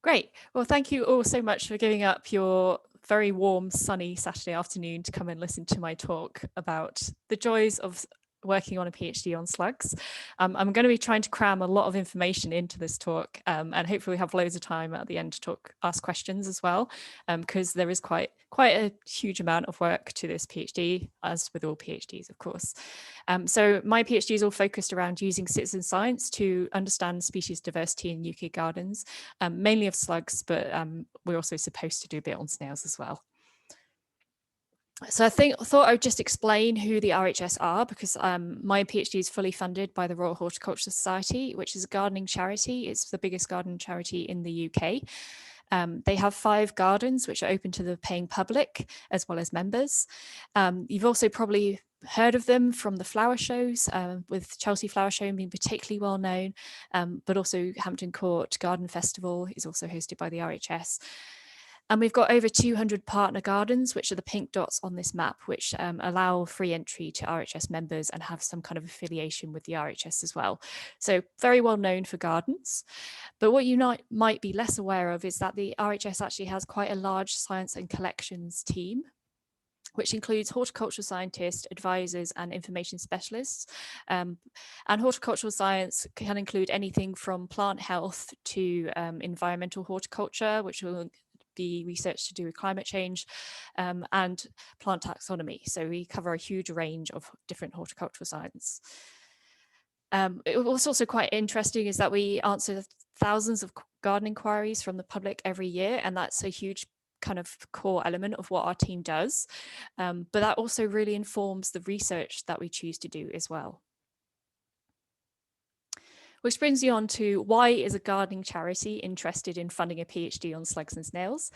Great. Well, thank you all so much for giving up your very warm, sunny Saturday afternoon to come and listen to my talk about the joys of working on a PhD on slugs. I'm going to be trying to cram a lot of information into this talk, and hopefully we have loads of time at the end to ask questions as well, because there is quite a huge amount of work to this PhD, as with all PhDs, of course. So my PhD is all focused around using citizen science to understand species diversity in UK gardens, mainly of slugs, but we're also supposed to do a bit on snails as well. So I thought I would just explain who the RHS are, because my PhD is fully funded by the Royal Horticultural Society, which is a gardening charity. It's the biggest gardening charity in the UK. They have 5 gardens which are open to the paying public as well as members. You've also probably heard of them from the flower shows, with Chelsea Flower Show being particularly well known, but also Hampton Court Garden Festival is also hosted by the RHS. And we've got over 200 partner gardens, which are the pink dots on this map, which allow free entry to RHS members and have some kind of affiliation with the RHS as well. So very well known for gardens. But what you might be less aware of is that the RHS actually has quite a large science and collections team, which includes horticultural scientists, advisors, and information specialists. And horticultural science can include anything from plant health to environmental horticulture, which will be research to do with climate change, and plant taxonomy. So we cover a huge range of different horticultural science. What's also quite interesting is that we answer thousands of garden inquiries from the public every year, and that's a huge kind of core element of what our team does. But that also really informs the research that we choose to do as well. Which brings you on to, why is a gardening charity interested in funding a PhD on slugs and snails?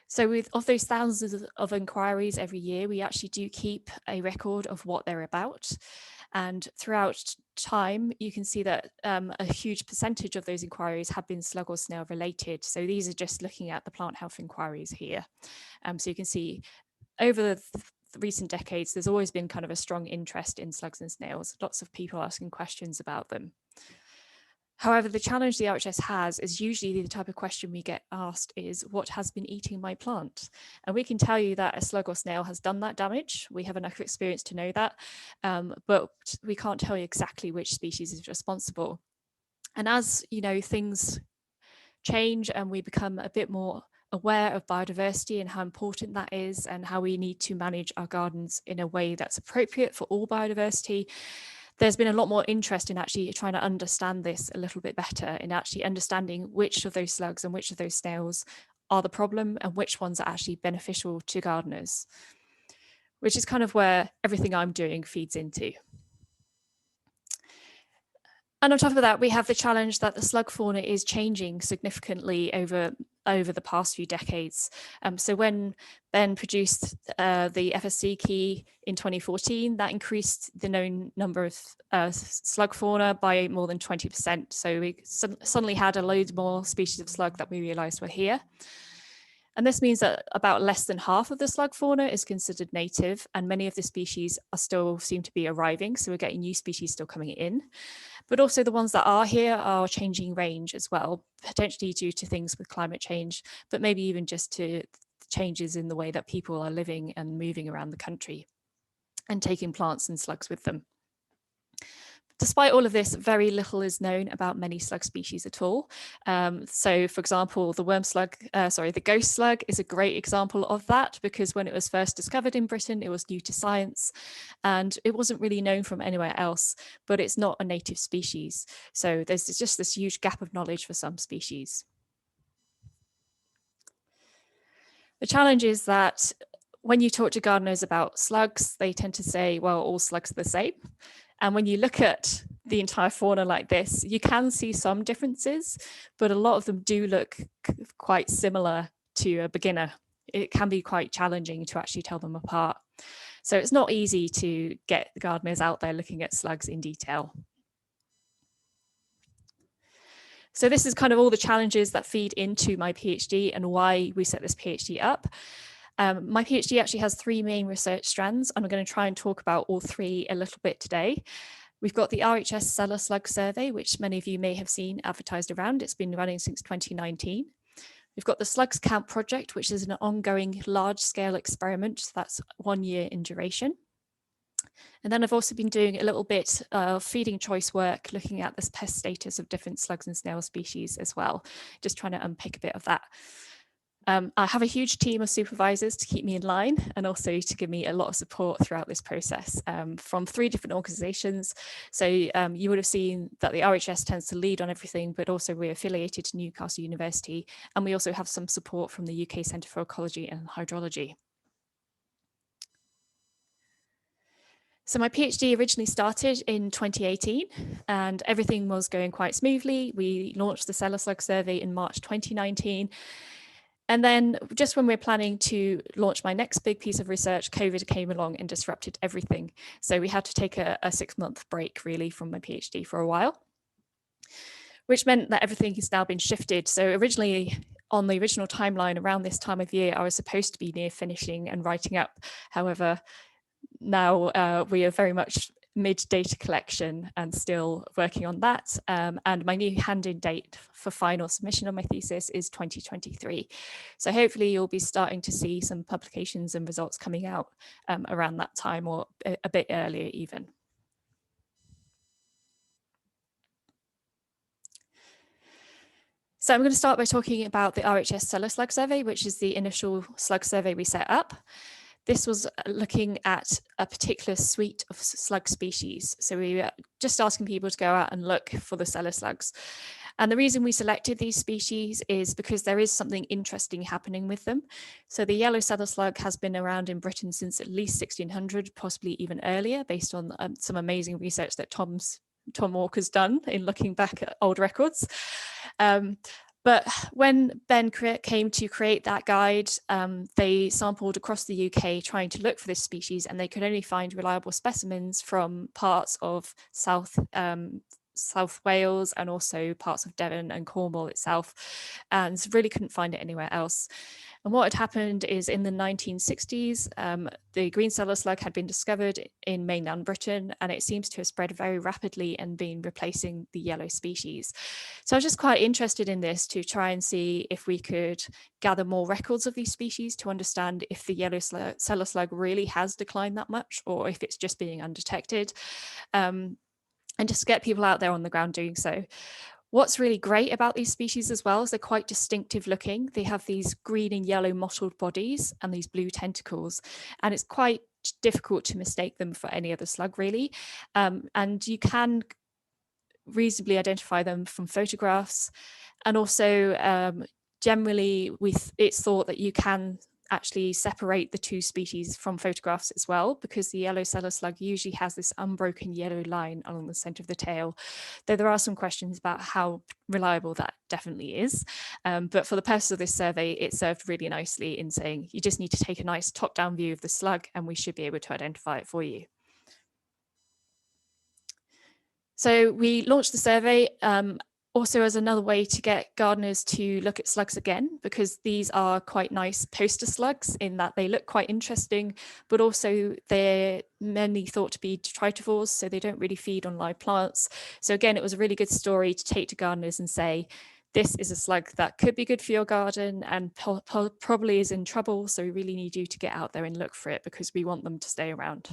So of those thousands of inquiries every year, we actually do keep a record of what they're about. And throughout time, you can see that a huge percentage of those inquiries have been slug or snail related. So these are just looking at the plant health inquiries here. So you can see over the recent decades, there's always been kind of a strong interest in slugs and snails, lots of people asking questions about them. However, the challenge the RHS has is usually the type of question we get asked is, what has been eating my plant? And we can tell you that a slug or snail has done that damage. We have enough experience to know that, but we can't tell you exactly which species is responsible. And as you know, things change and we become a bit more aware of biodiversity and how important that is, and how we need to manage our gardens in a way that's appropriate for all biodiversity, there's been a lot more interest in actually trying to understand this a little bit better, in actually understanding which of those slugs and which of those snails are the problem and which ones are actually beneficial to gardeners, which is kind of where everything I'm doing feeds into. And on top of that, we have the challenge that the slug fauna is changing significantly over the past few decades. So when Ben produced the FSC key in 2014, that increased the known number of slug fauna by more than 20%. So we suddenly had a load more species of slug that we realized were here. And this means that about less than half of the slug fauna is considered native, and many of the species are still seem to be arriving. So we're getting new species still coming in. But also the ones that are here are changing range as well, potentially due to things with climate change, but maybe even just to changes in the way that people are living and moving around the country and taking plants and slugs with them. Despite all of this, very little is known about many slug species at all. So for example, the ghost slug is a great example of that, because when it was first discovered in Britain, it was new to science and it wasn't really known from anywhere else, but it's not a native species. So there's just this huge gap of knowledge for some species. The challenge is that when you talk to gardeners about slugs, they tend to say, well, all slugs are the same. And when you look at the entire fauna like this, you can see some differences, but a lot of them do look quite similar to a beginner. It can be quite challenging to actually tell them apart. So it's not easy to get the gardeners out there looking at slugs in detail. So this is kind of all the challenges that feed into my PhD and why we set this PhD up. My PhD actually has 3 main research strands, and I'm going to try and talk about all 3 a little bit today. We've got the RHS Cellar Slug survey, which many of you may have seen advertised around. It's been running since 2019. We've got the Slugs Count project, which is an ongoing large-scale experiment that's 1 year in duration. And then I've also been doing a little bit of feeding choice work, looking at the pest status of different slugs and snail species as well, just trying to unpick a bit of that. I have a huge team of supervisors to keep me in line and also to give me a lot of support throughout this process from 3 different organisations. So you would have seen that the RHS tends to lead on everything, but also we're affiliated to Newcastle University, and we also have some support from the UK Centre for Ecology and Hydrology. So my PhD originally started in 2018 and everything was going quite smoothly. We launched the Cellar Slug survey in March 2019. And then just when we're planning to launch my next big piece of research, COVID came along and disrupted everything. So we had to take a 6-month break really from my PhD for a while, which meant that everything has now been shifted. So originally on the original timeline around this time of year, I was supposed to be near finishing and writing up. However, now we are very much mid-data collection and still working on that. And my new hand-in date for final submission of my thesis is 2023. So hopefully you'll be starting to see some publications and results coming out around that time or a bit earlier even. So I'm going to start by talking about the RHS Cellar Slug survey, which is the initial slug survey we set up. This was looking at a particular suite of slug species. So we were just asking people to go out and look for the cellar slugs. And the reason we selected these species is because there is something interesting happening with them. So the yellow cellar slug has been around in Britain since at least 1600, possibly even earlier, based on some amazing research that Tom Walker's done in looking back at old records. But when Ben came to create that guide, they sampled across the UK trying to look for this species, and they could only find reliable specimens from parts of South Wales and also parts of Devon and Cornwall itself, and really couldn't find it anywhere else. And what had happened is in the 1960s, the green cellar slug had been discovered in mainland Britain, and it seems to have spread very rapidly and been replacing the yellow species. So I was just quite interested in this to try and see if we could gather more records of these species to understand if the yellow cellar slug really has declined that much or if it's just being undetected, and just get people out there on the ground doing so. What's really great about these species as well is they're quite distinctive looking. They have these green and yellow mottled bodies and these blue tentacles, and it's quite difficult to mistake them for any other slug really. And you can reasonably identify them from photographs, and also generally it's thought that you can actually separate the 2 species from photographs as well, because the yellow cellar slug usually has this unbroken yellow line along the center of the tail, though there are some questions about how reliable that definitely is. But for the purpose of this survey, it served really nicely in saying you just need to take a nice top-down view of the slug and we should be able to identify it for you. So we launched the survey also as another way to get gardeners to look at slugs again, because these are quite nice poster slugs in that they look quite interesting, but also they're mainly thought to be detritivores, so they don't really feed on live plants. So again, it was a really good story to take to gardeners and say, this is a slug that could be good for your garden and probably is in trouble, so we really need you to get out there and look for it because we want them to stay around.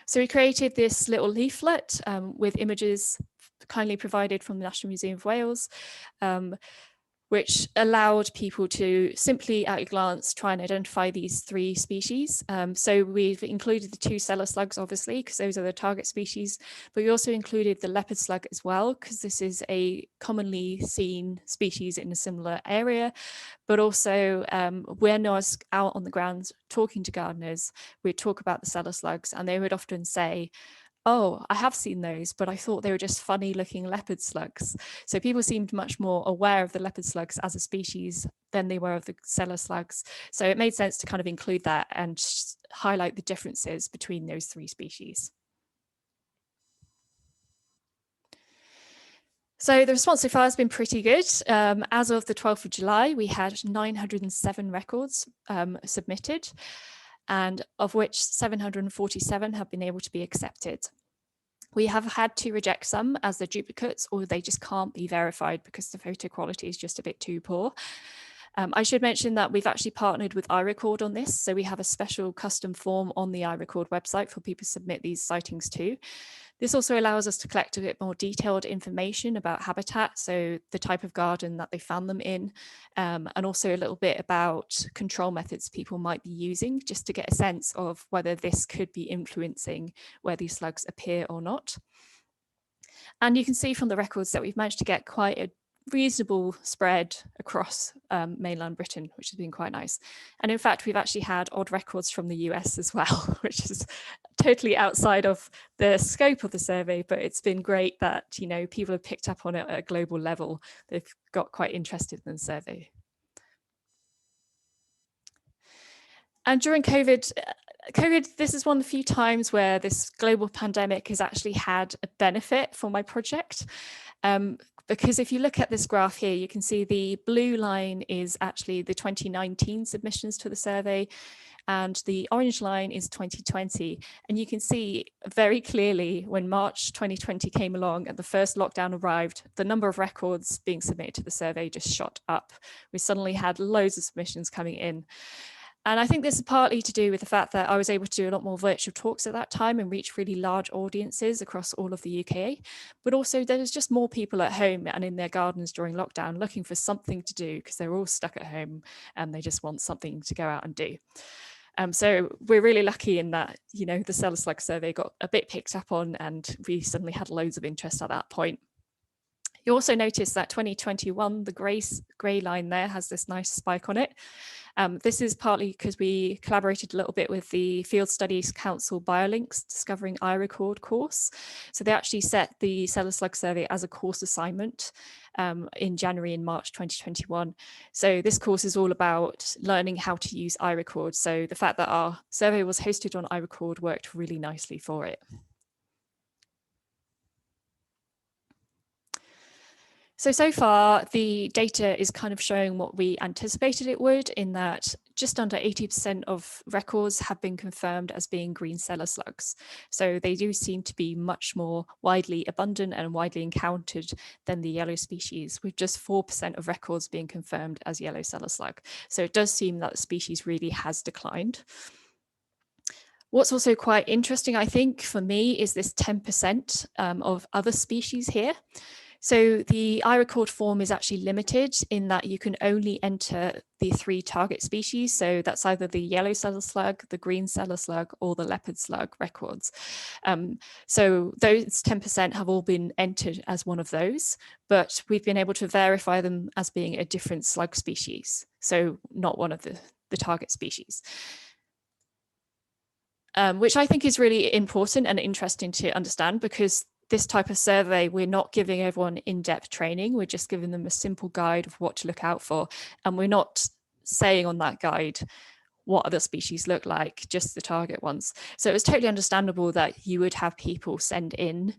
So we created this little leaflet with images kindly provided from the National Museum of Wales, which allowed people to simply at a glance try and identify these 3 species. So we've included the 2 cellar slugs, obviously, because those are the target species, but we also included the leopard slug as well, because this is a commonly seen species in a similar area. But also when I was out on the ground talking to gardeners, we'd talk about the cellar slugs, and they would often say, oh, I have seen those, but I thought they were just funny looking leopard slugs. So people seemed much more aware of the leopard slugs as a species than they were of the cellar slugs. So it made sense to kind of include that and highlight the differences between those 3 species. So the response so far has been pretty good. As of the 12th of July, we had 907 records submitted, and of which 747 have been able to be accepted. We have had to reject some as they're duplicates, or they just can't be verified because the photo quality is just a bit too poor. I should mention that we've actually partnered with iRecord on this. So we have a special custom form on the iRecord website for people to submit these sightings to. This also allows us to collect a bit more detailed information about habitat, so the type of garden that they found them in, and also a little bit about control methods people might be using, just to get a sense of whether this could be influencing where these slugs appear or not. And you can see from the records that we've managed to get quite a reasonable spread across mainland Britain, which has been quite nice. And in fact, we've actually had odd records from the US as well, which is totally outside of the scope of the survey, but it's been great that, you know, people have picked up on it at a global level. They've got quite interested in the survey. And during COVID, this is one of the few times where this global pandemic has actually had a benefit for my project. Because if you look at this graph here, you can see the blue line is actually the 2019 submissions to the survey, and the orange line is 2020. And you can see very clearly when March 2020 came along and the first lockdown arrived, the number of records being submitted to the survey just shot up. We suddenly had loads of submissions coming in. And I think this is partly to do with the fact that I was able to do a lot more virtual talks at that time and reach really large audiences across all of the UK. But also there was just more people at home and in their gardens during lockdown looking for something to do because they're all stuck at home and they just want something to go out and do. So we're really lucky in that, you know, the Cellar Slug survey got a bit picked up on and we suddenly had loads of interest at that point. You also notice that 2021, the grey line there has this nice spike on it. This is partly because we collaborated a little bit with the Field Studies Council Biolinks Discovering iRecord course. So they actually set the Cellar Slug survey as a course assignment in January and March 2021. So this course is all about learning how to use iRecord. So the fact that our survey was hosted on iRecord worked really nicely for it. So far, the data is kind of showing what we anticipated it would, in that just under 80% of records have been confirmed as being green cellar slugs. So they do seem to be much more widely abundant and widely encountered than the yellow species, with just 4% of records being confirmed as yellow cellar slug. So it does seem that the species really has declined. What's also quite interesting, I think, for me, is this 10% of other species here. So the iRecord form is actually limited in that you can only enter the 3 target species. So that's either the yellow cellar slug, the green cellar slug, or the leopard slug records. So those 10% have all been entered as one of those, but we've been able to verify them as being a different slug species. So not one of the target species. Which I think is really important and interesting to understand, because this type of survey, we're not giving everyone in-depth training. We're just giving them a simple guide of what to look out for. And we're not saying on that guide what other species look like, just the target ones. So it's totally understandable that you would have people send in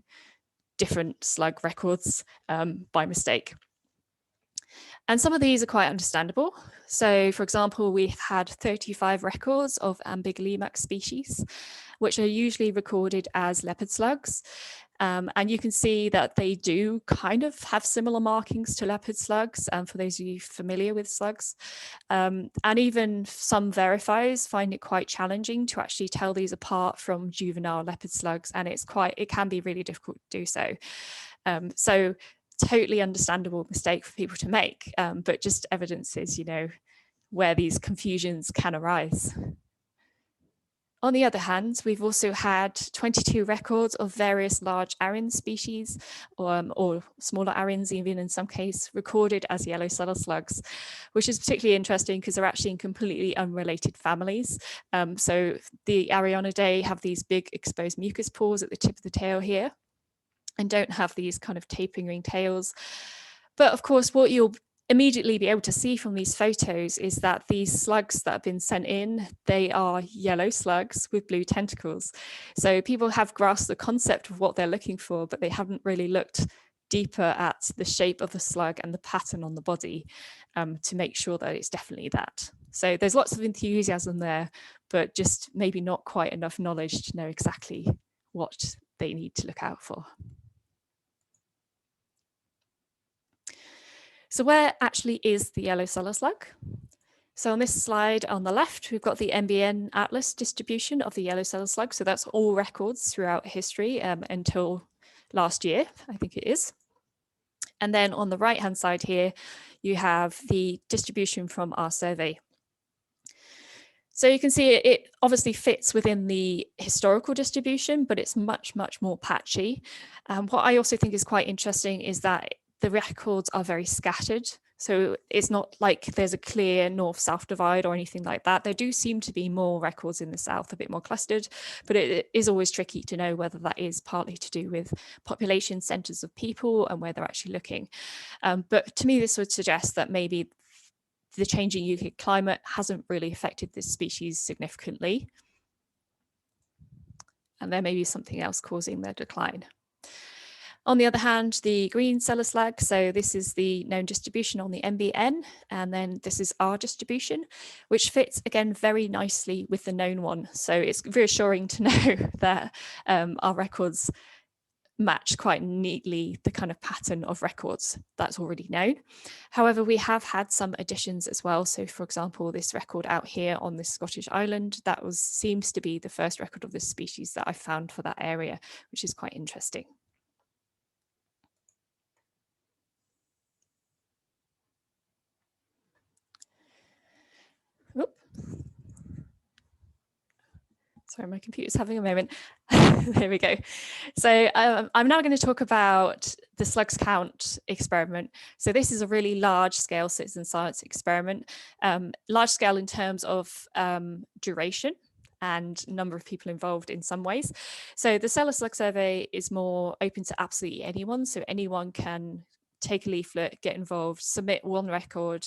different slug records by mistake. And some of these are quite understandable. So for example, we've had 35 records of Ambigolimax species, which are usually recorded as leopard slugs. And you can see that they do kind of have similar markings to leopard slugs, for those of you familiar with slugs. And even some verifiers find it quite challenging to actually tell these apart from juvenile leopard slugs, and it can be really difficult to do so. So totally understandable mistake for people to make, but just evidences, you know, where these confusions can arise. On the other hand, we've also had 22 records of various large arin species, or smaller arins even in some case, recorded as yellow cellar slugs, which is particularly interesting because they're actually in completely unrelated families. So the Arionidae have these big exposed mucus pores at the tip of the tail here, and don't have these kind of tapering tails. But of course, what you'll immediately be able to see from these photos is that these slugs that have been sent in, they are yellow slugs with blue tentacles. So people have grasped the concept of what they're looking for, but they haven't really looked deeper at the shape of the slug and the pattern on the body to make sure that it's definitely that. So there's lots of enthusiasm there, but just maybe not quite enough knowledge to know exactly what they need to look out for. So where actually is the yellow cellar slug? So on this slide on the left, we've got the NBN Atlas distribution of the yellow cellar slug. So that's all records throughout history until last year, I think it is. And then on the right-hand side here, you have the distribution from our survey. So you can see it obviously fits within the historical distribution, but it's much, much more patchy. What I also think is quite interesting is that the records are very scattered. So it's not like there's a clear north-south divide or anything like that. There do seem to be more records in the south, a bit more clustered, but it is always tricky to know whether that is partly to do with population centers of people and where they're actually looking. But to me, this would suggest that maybe the changing UK climate hasn't really affected this species significantly. And there may be something else causing their decline. On the other hand, the green cellar slug, so this is the known distribution on the NBN, and then this is our distribution, which fits again very nicely with the known one. So it's reassuring to know that our records match quite neatly the kind of pattern of records that's already known. However, we have had some additions as well. So for example, this record out here on this Scottish island, that seems to be the first record of this species that I found for that area, which is quite interesting. Oop. Sorry, my computer's having a moment. There we go. So I'm now going to talk about the slugs count experiment. So this is a really large scale citizen science experiment, large scale in terms of duration and number of people involved in some ways. So the Cellar Slug survey is more open to absolutely anyone. So anyone can take a leaflet, get involved, submit one record.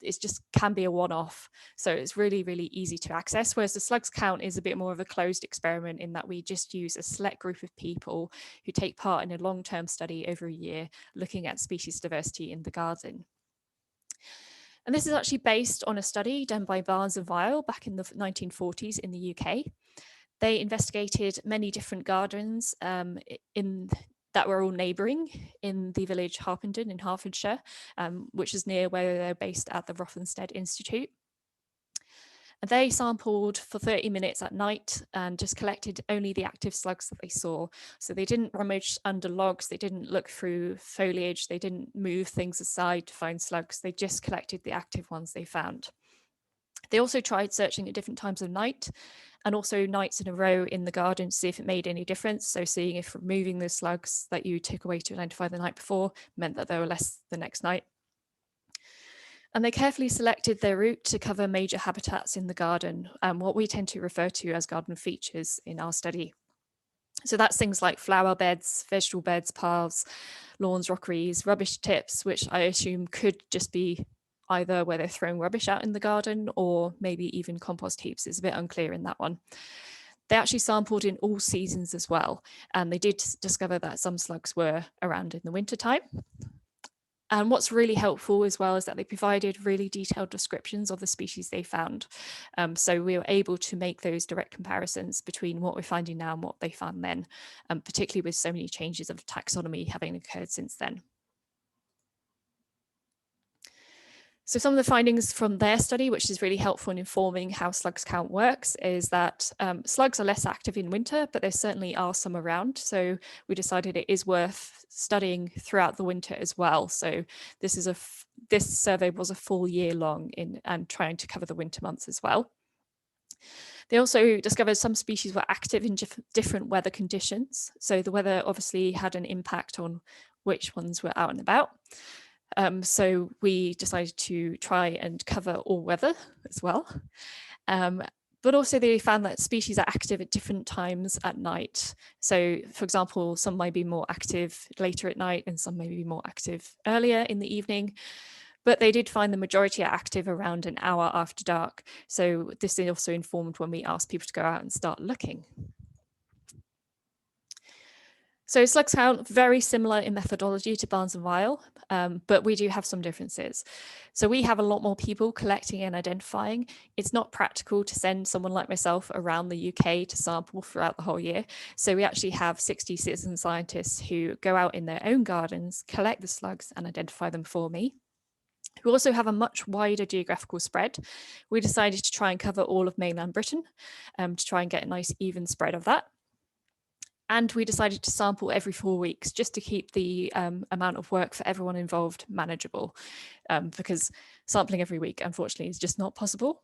It just can be a one-off. So it's really, really easy to access. Whereas the slugs count is a bit more of a closed experiment in that we just use a select group of people who take part in a long-term study over a year, looking at species diversity in the garden. And this is actually based on a study done by Barnes and Weil back in the 1940s in the UK. They investigated many different gardens that were all neighbouring in the village Harpenden in Hertfordshire, which is near where they're based at the Rothamsted Institute. And they sampled for 30 minutes at night and just collected only the active slugs that they saw. So they didn't rummage under logs, they didn't look through foliage, they didn't move things aside to find slugs, they just collected the active ones they found. They also tried searching at different times of night and also nights in a row in the garden to see if it made any difference. So seeing if removing the slugs that you took away to identify the night before meant that there were less the next night. And they carefully selected their route to cover major habitats in the garden, what we tend to refer to as garden features in our study. So that's things like flower beds, vegetable beds, paths, lawns, rockeries, rubbish tips, which I assume could just be either where they're throwing rubbish out in the garden or maybe even compost heaps. It's a bit unclear in that one. They actually sampled in all seasons as well, and they did discover that some slugs were around in the wintertime. And what's really helpful as well is that they provided really detailed descriptions of the species they found. So we were able to make those direct comparisons between what we're finding now and what they found then, particularly with so many changes of taxonomy having occurred since then. So some of the findings from their study, which is really helpful in informing how slugs count works, is that slugs are less active in winter, but there certainly are some around. So we decided it is worth studying throughout the winter as well. So this survey was a full year long and trying to cover the winter months as well. They also discovered some species were active in different weather conditions. So the weather obviously had an impact on which ones were out and about. So we decided to try and cover all weather as well. But also they found that species are active at different times at night. So for example, some might be more active later at night and some may be more active earlier in the evening. But they did find the majority are active around an hour after dark. So this also informed when we asked people to go out and start looking. So slugs count very similar in methodology to Barnes and Weil, but we do have some differences. So we have a lot more people collecting and identifying. It's not practical to send someone like myself around the UK to sample throughout the whole year. So we actually have 60 citizen scientists who go out in their own gardens, collect the slugs and identify them for me. We also have a much wider geographical spread. We decided to try and cover all of mainland Britain to try and get a nice even spread of that. And we decided to sample every 4 weeks just to keep the amount of work for everyone involved manageable, because sampling every week, unfortunately, is just not possible.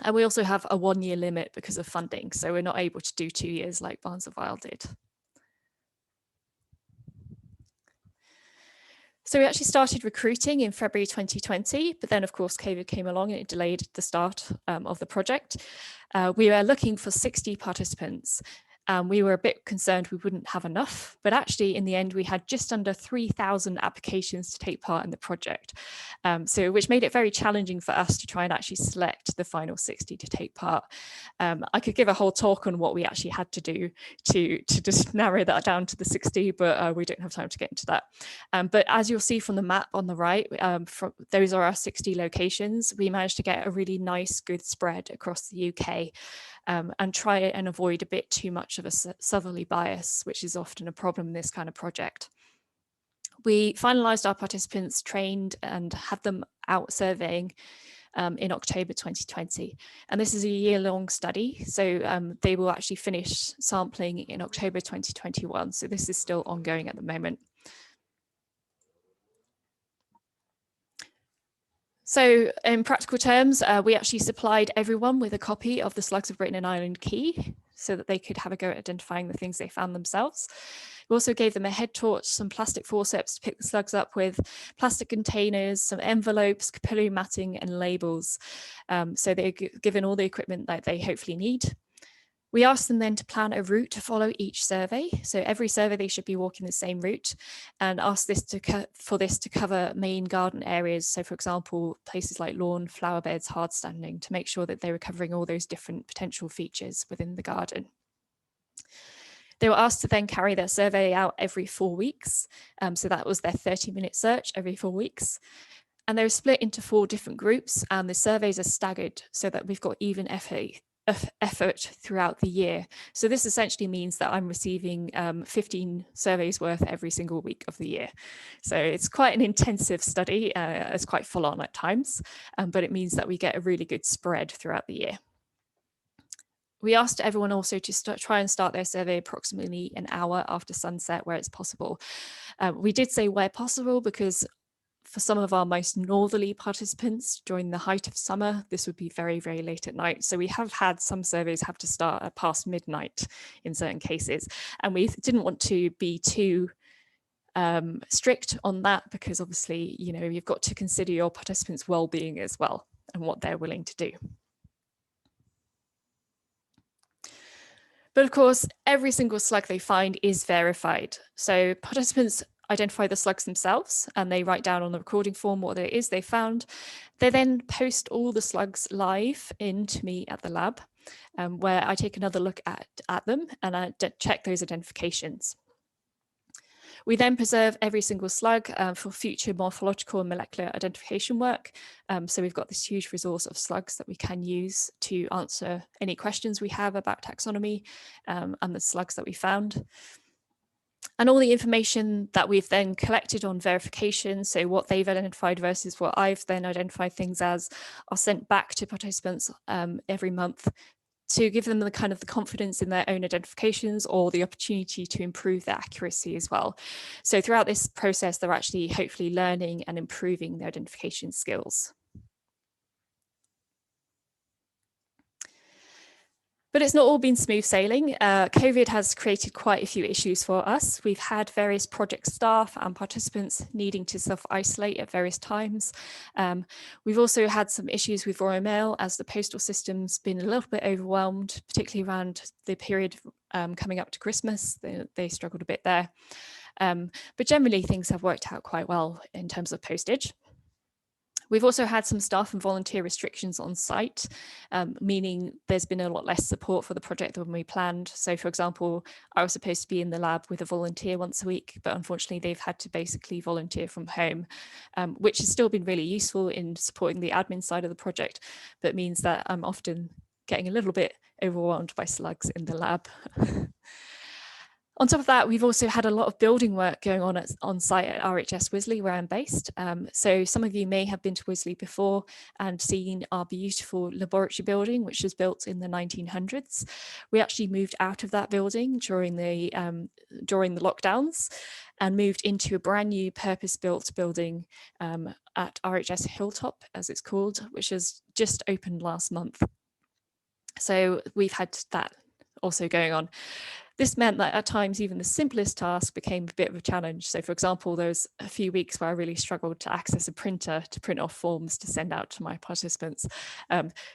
And we also have a 1-year limit because of funding. So we're not able to do 2 years like Barnes and Weil did. So we actually started recruiting in February 2020, but then of course COVID came along and it delayed the start of the project. We were looking for 60 participants. We were a bit concerned we wouldn't have enough, but actually in the end we had just under 3,000 applications to take part in the project, which made it very challenging for us to try and actually select the final 60 to take part. I could give a whole talk on what we actually had to do to just narrow that down to the 60, but we don't have time to get into that. But as you'll see from the map on the right, those are our 60 locations. We managed to get a really nice, good spread across the UK. And try and avoid a bit too much of a southerly bias, which is often a problem in this kind of project. We finalised our participants, trained and had them out surveying in October 2020. And this is a year-long study, so they will actually finish sampling in October 2021. So this is still ongoing at the moment. So in practical terms, we actually supplied everyone with a copy of the Slugs of Britain and Ireland key so that they could have a go at identifying the things they found themselves. We also gave them a head torch, some plastic forceps to pick the slugs up with, plastic containers, some envelopes, capillary matting and labels. So they're given all the equipment that they hopefully need. We asked them then to plan a route to follow each survey. So every survey they should be walking the same route, and asked for this to cover main garden areas. So for example, places like lawn, flower beds, hard standing, to make sure that they were covering all those different potential features within the garden. They were asked to then carry their survey out every 4 weeks. So that was their 30-minute search every 4 weeks. And they were split into 4 different groups, and the surveys are staggered so that we've got even effort throughout the year. So this essentially means that I'm receiving 15 surveys worth every single week of the year. So it's quite an intensive study. It's quite full on at times, but it means that we get a really good spread throughout the year. We asked everyone also to try and start their survey approximately an hour after sunset where it's possible. We did say where possible because for some of our most northerly participants during the height of summer, this would be very, very late at night. So we have had some surveys have to start at past midnight in certain cases. And we didn't want to be too strict on that because obviously, you know, you've got to consider your participants' well-being as well and what they're willing to do. But of course, every single slug they find is verified. So participants identify the slugs themselves and they write down on the recording form what it is they found. They then post all the slugs live into me at the lab, where I take another look at them and I check those identifications. We then preserve every single slug for future morphological and molecular identification work. So we've got this huge resource of slugs that we can use to answer any questions we have about taxonomy and the slugs that we found. And all the information that we've then collected on verification, so what they've identified versus what I've then identified things as, are sent back to participants every month to give them the kind of the confidence in their own identifications or the opportunity to improve their accuracy as well. So throughout this process, they're actually hopefully learning and improving their identification skills. But it's not all been smooth sailing. COVID has created quite a few issues for us. We've had various project staff and participants needing to self-isolate at various times. We've also had some issues with Royal Mail as the postal system's been a little bit overwhelmed, particularly around the period coming up to Christmas. They struggled a bit there. But generally things have worked out quite well in terms of postage. We've also had some staff and volunteer restrictions on site, meaning there's been a lot less support for the project than we planned. So for example, I was supposed to be in the lab with a volunteer once a week, but unfortunately they've had to basically volunteer from home, which has still been really useful in supporting the admin side of the project, but means that I'm often getting a little bit overwhelmed by slugs in the lab. On top of that, we've also had a lot of building work going on site at RHS Wisley, where I'm based. So some of you may have been to Wisley before and seen our beautiful laboratory building, which was built in the 1900s. We actually moved out of that building during the lockdowns and moved into a brand new purpose-built building at RHS Hilltop, as it's called, which has just opened last month. So we've had that also going on. This meant that at times even the simplest task became a bit of a challenge. So for example, there was a few weeks where I really struggled to access a printer to print off forms to send out to my participants.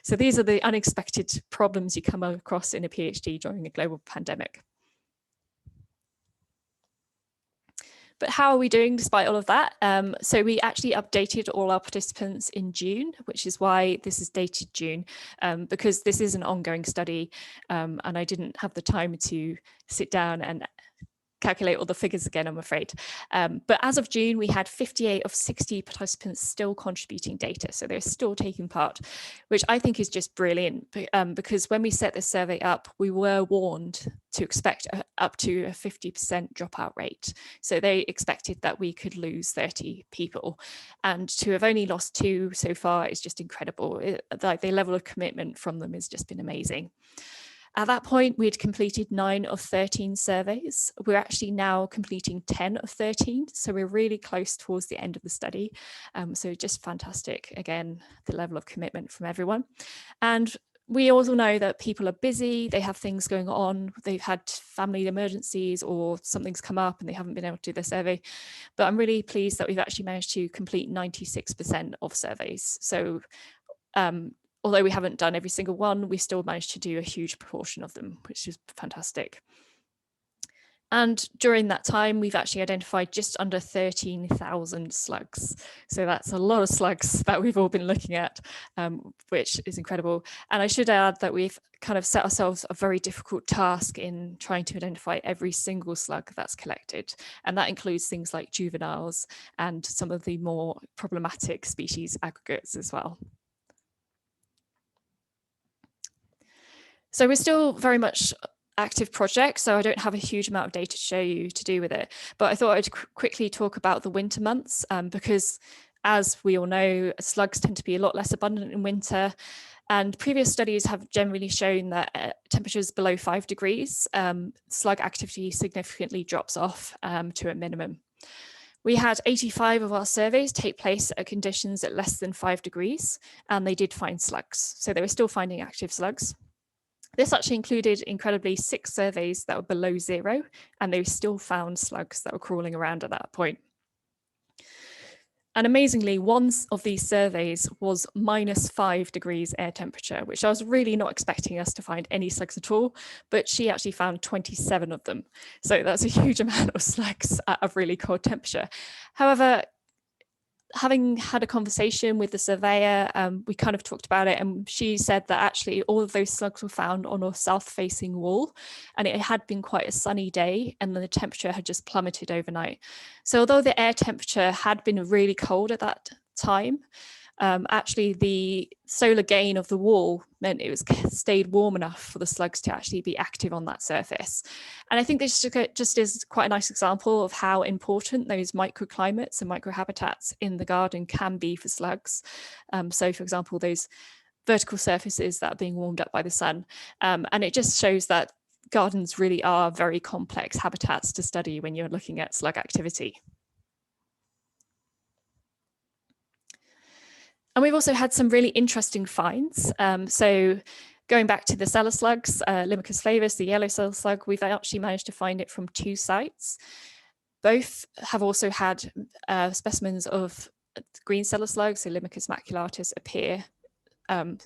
So these are the unexpected problems you come across in a PhD during a global pandemic. But how are we doing despite all of that? So we actually updated all our participants in June, which is why this is dated June, because this is an ongoing study and I didn't have the time to sit down and calculate all the figures again, I'm afraid. But as of June, we had 58 of 60 participants still contributing data. So they're still taking part, which I think is just brilliant because when we set this survey up, we were warned to expect up to a 50% dropout rate. So they expected that we could lose 30 people. And to have only lost 2 so far is just incredible. Like the level of commitment from them has just been amazing. At that point, we'd completed 9 of 13 surveys. We're actually now completing 10 of 13. So we're really close towards the end of the study. So just fantastic, again, the level of commitment from everyone. And we also know that people are busy, they have things going on, they've had family emergencies or something's come up and they haven't been able to do their survey. But I'm really pleased that we've actually managed to complete 96% of surveys. So although we haven't done every single one, we still managed to do a huge proportion of them, which is fantastic. And during that time, we've actually identified just under 13,000 slugs. So that's a lot of slugs that we've all been looking at, which is incredible. And I should add that we've kind of set ourselves a very difficult task in trying to identify every single slug that's collected. And that includes things like juveniles and some of the more problematic species aggregates as well. So we're still very much active project, so I don't have a huge amount of data to show you to do with it, but I thought I'd quickly talk about the winter months because as we all know, slugs tend to be a lot less abundant in winter, and previous studies have generally shown that at temperatures below 5 degrees, slug activity significantly drops off to a minimum. We had 85 of our surveys take place at conditions at less than 5 degrees, and they did find slugs, so they were still finding active slugs. This actually included, incredibly, 6 surveys that were below 0, and they still found slugs that were crawling around at that point. And amazingly, one of these surveys was -5 degrees air temperature, which I was really not expecting us to find any slugs at all, but she actually found 27 of them. So that's a huge amount of slugs at a really cold temperature. However, having had a conversation with the surveyor, we kind of talked about it, and she said that actually all of those slugs were found on a south-facing wall, and it had been quite a sunny day, and the temperature had just plummeted overnight. So although the air temperature had been really cold at that time, actually the solar gain of the wall meant it was stayed warm enough for the slugs to actually be active on that surface. And I think this just is quite a nice example of how important those microclimates and microhabitats in the garden can be for slugs. So for example, those vertical surfaces that are being warmed up by the sun. And it just shows that gardens really are very complex habitats to study when you're looking at slug activity. And we've also had some really interesting finds. So going back to the cellar slugs, Limicus flavus, the yellow cellar slug, we've actually managed to find it from 2 sites. Both have also had specimens of green cellar slugs, so Limicus maculatus, appear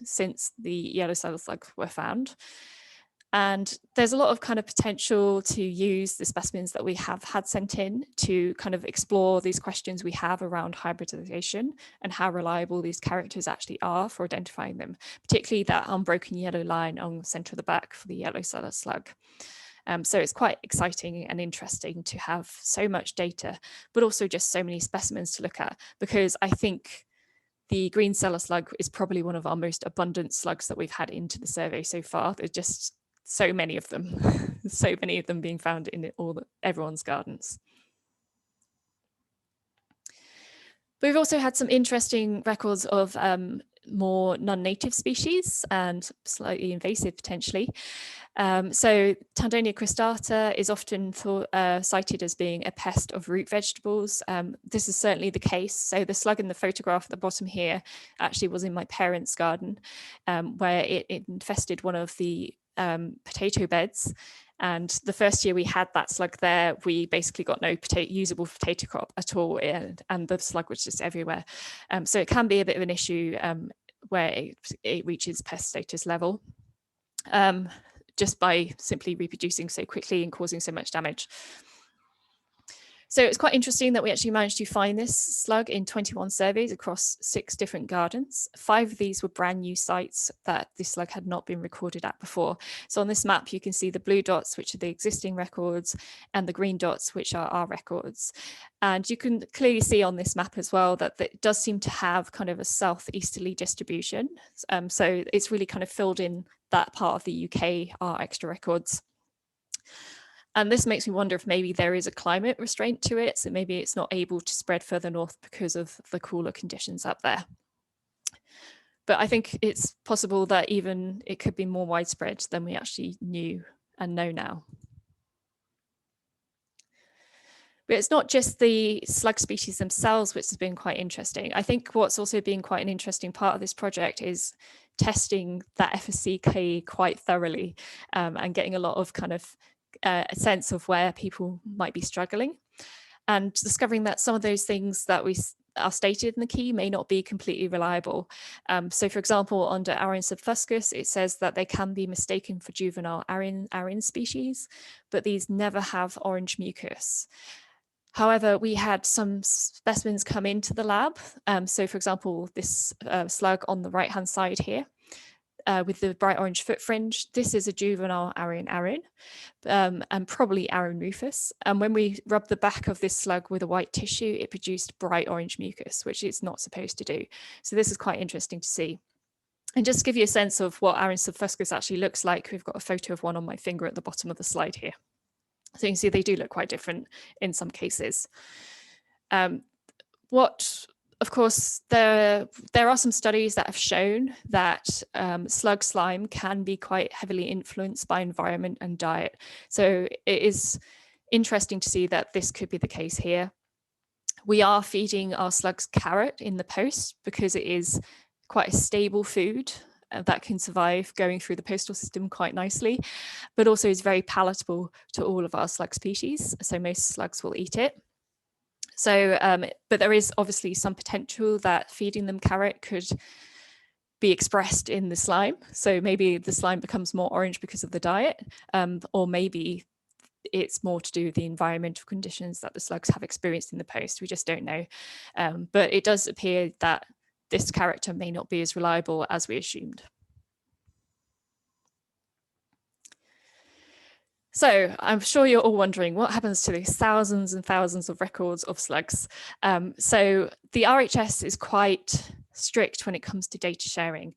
since the yellow cellar slugs were found. And there's a lot of kind of potential to use the specimens that we have had sent in to kind of explore these questions we have around hybridization and how reliable these characters actually are for identifying them, particularly that unbroken yellow line on the center of the back for the yellow cellar slug. So it's quite exciting and interesting to have so much data, but also just so many specimens to look at, because I think the green cellar slug is probably one of our most abundant slugs that we've had into the survey so far. There's just so many of them, so many of them being found in everyone's gardens. But we've also had some interesting records of more non-native species and slightly invasive potentially. So Tandonia cristata is often cited as being a pest of root vegetables. This is certainly the case. So the slug in the photograph at the bottom here actually was in my parents' garden, where it infested one of the potato beds. And the first year we had that slug there, we basically got no usable potato crop at all, and the slug was just everywhere. So it can be a bit of an issue where it reaches pest status level, just by simply reproducing so quickly and causing so much damage. So it's quite interesting that we actually managed to find this slug in 21 surveys across 6 different gardens. 5 of these were brand new sites that this slug had not been recorded at before. So on this map, you can see the blue dots, which are the existing records, and the green dots, which are our records. And you can clearly see on this map as well that it does seem to have kind of a southeasterly distribution. So it's really kind of filled in that part of the UK, our extra records. And this makes me wonder if maybe there is a climate restraint to it. So maybe it's not able to spread further north because of the cooler conditions up there. But I think it's possible that even it could be more widespread than we actually knew and know now. But it's not just the slug species themselves, which has been quite interesting. I think what's also been quite an interesting part of this project is testing that FSC quite thoroughly, and getting a lot of kind of a sense of where people might be struggling, and discovering that some of those things that we are stated in the key may not be completely reliable. So for example, under Arin subfuscus, it says that they can be mistaken for juvenile Arin species, but these never have orange mucus. However, we had some specimens come into the lab. So for example, this slug on the right-hand side here, with the bright orange foot fringe, this is a juvenile Arin, and probably Arin rufus. And when we rubbed the back of this slug with a white tissue, it produced bright orange mucus, which it's not supposed to do. So this is quite interesting to see. And just to give you a sense of what Arin subfuscus actually looks like, we've got a photo of one on my finger at the bottom of the slide here. So you can see they do look quite different in some cases. Of course, there are some studies that have shown that slug slime can be quite heavily influenced by environment and diet. So it is interesting to see that this could be the case here. We are feeding our slugs carrot in the post because it is quite a stable food that can survive going through the postal system quite nicely, but also is very palatable to all of our slug species. So most slugs will eat it. So, but there is obviously some potential that feeding them carrot could be expressed in the slime. So maybe the slime becomes more orange because of the diet, or maybe it's more to do with the environmental conditions that the slugs have experienced in the post. We just don't know. But it does appear that this character may not be as reliable as we assumed. So I'm sure you're all wondering what happens to these thousands and thousands of records of slugs. So the RHS is quite strict when it comes to data sharing.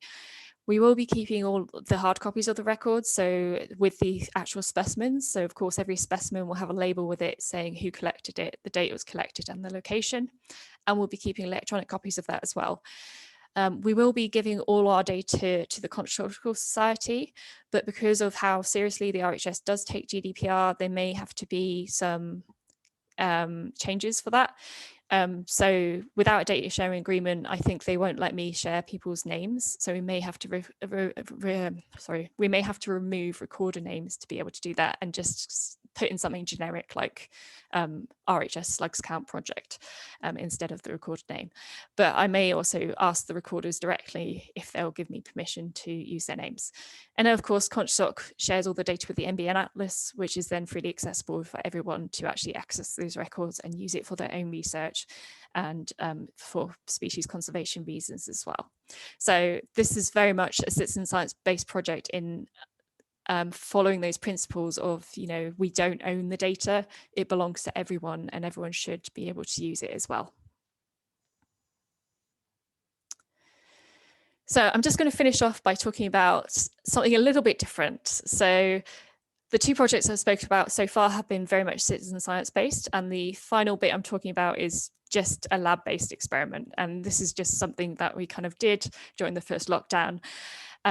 We will be keeping all the hard copies of the records, so with the actual specimens. So of course, every specimen will have a label with it saying who collected it, the date it was collected, and the location. And we'll be keeping electronic copies of that as well. We will be giving all our data to the Conchological Society, but because of how seriously the RHS does take GDPR, there may have to be some changes for that. So without a data sharing agreement, I think they won't let me share people's names. So we may have to remove recorder names to be able to do that, and just put in something generic like RHS Slugs Count Project instead of the recorded name. But I may also ask the recorders directly if they'll give me permission to use their names. And then, of course, Conchological shares all the data with the NBN Atlas, which is then freely accessible for everyone to actually access those records and use it for their own research and for species conservation reasons as well. So this is very much a citizen science-based project in following those principles of, we don't own the data, it belongs to everyone and everyone should be able to use it as well. So I'm just going to finish off by talking about something a little bit different. So the two projects I've spoken about so far have been very much citizen science based, and the final bit I'm talking about is just a lab-based experiment. And this is just something that we kind of did during the first lockdown,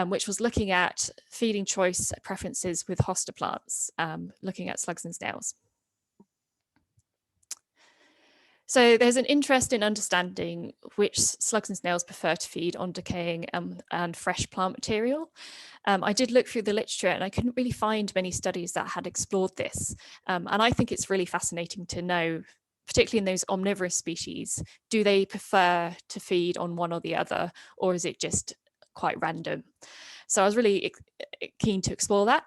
which was looking at feeding choice preferences with hosta plants, looking at slugs and snails. So there's an interest in understanding which slugs and snails prefer to feed on decaying and fresh plant material. I did look through the literature and I couldn't really find many studies that had explored this. And I think it's really fascinating to know, particularly in those omnivorous species, do they prefer to feed on one or the other, or is it just quite random? So I was really keen to explore that.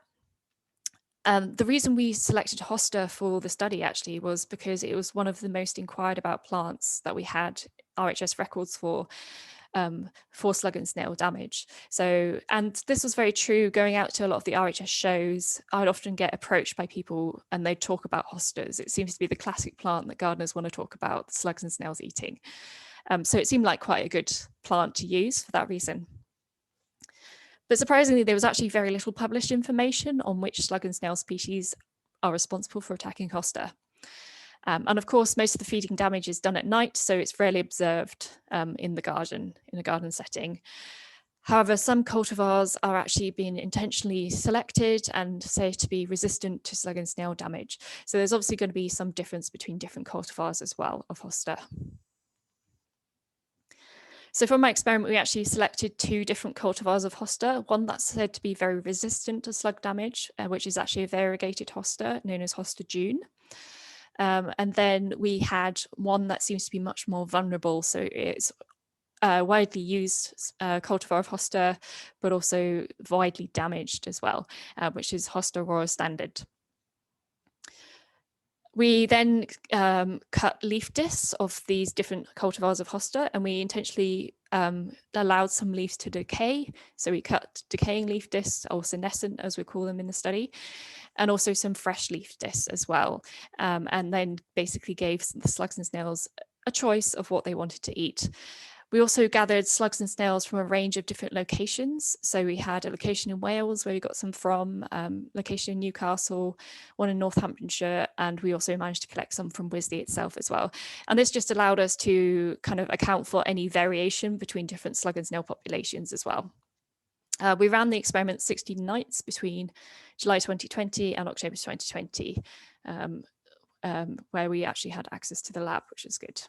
The reason we selected hosta for the study actually was because it was one of the most inquired about plants that we had RHS records for slug and snail damage. So, and this was very true going out to a lot of the RHS shows. I'd often get approached by people and they'd talk about hostas. It seems to be the classic plant that gardeners want to talk about, the slugs and snails eating. So it seemed like quite a good plant to use for that reason. But surprisingly, there was actually very little published information on which slug and snail species are responsible for attacking hosta. And of course, most of the feeding damage is done at night, so it's rarely observed in a garden setting. However, some cultivars are actually being intentionally selected and said to be resistant to slug and snail damage. So there's obviously going to be some difference between different cultivars as well of hosta. So from my experiment, we actually selected two different cultivars of hosta, one that's said to be very resistant to slug damage, which is actually a variegated hosta known as Hosta June. And then we had one that seems to be much more vulnerable. So it's widely used cultivar of hosta, but also widely damaged as well, which is Hosta Royal Standard. We then cut leaf discs of these different cultivars of hosta, and we intentionally allowed some leaves to decay. So we cut decaying leaf discs, or senescent as we call them in the study, and also some fresh leaf discs as well. And then basically gave the slugs and snails a choice of what they wanted to eat. We also gathered slugs and snails from a range of different locations. So we had a location in Wales where we got some from, location in Newcastle, one in Northamptonshire, and we also managed to collect some from Wisley itself as well. And this just allowed us to kind of account for any variation between different slug and snail populations as well. We ran the experiment 16 nights between July 2020 and October 2020, where we actually had access to the lab, which was good.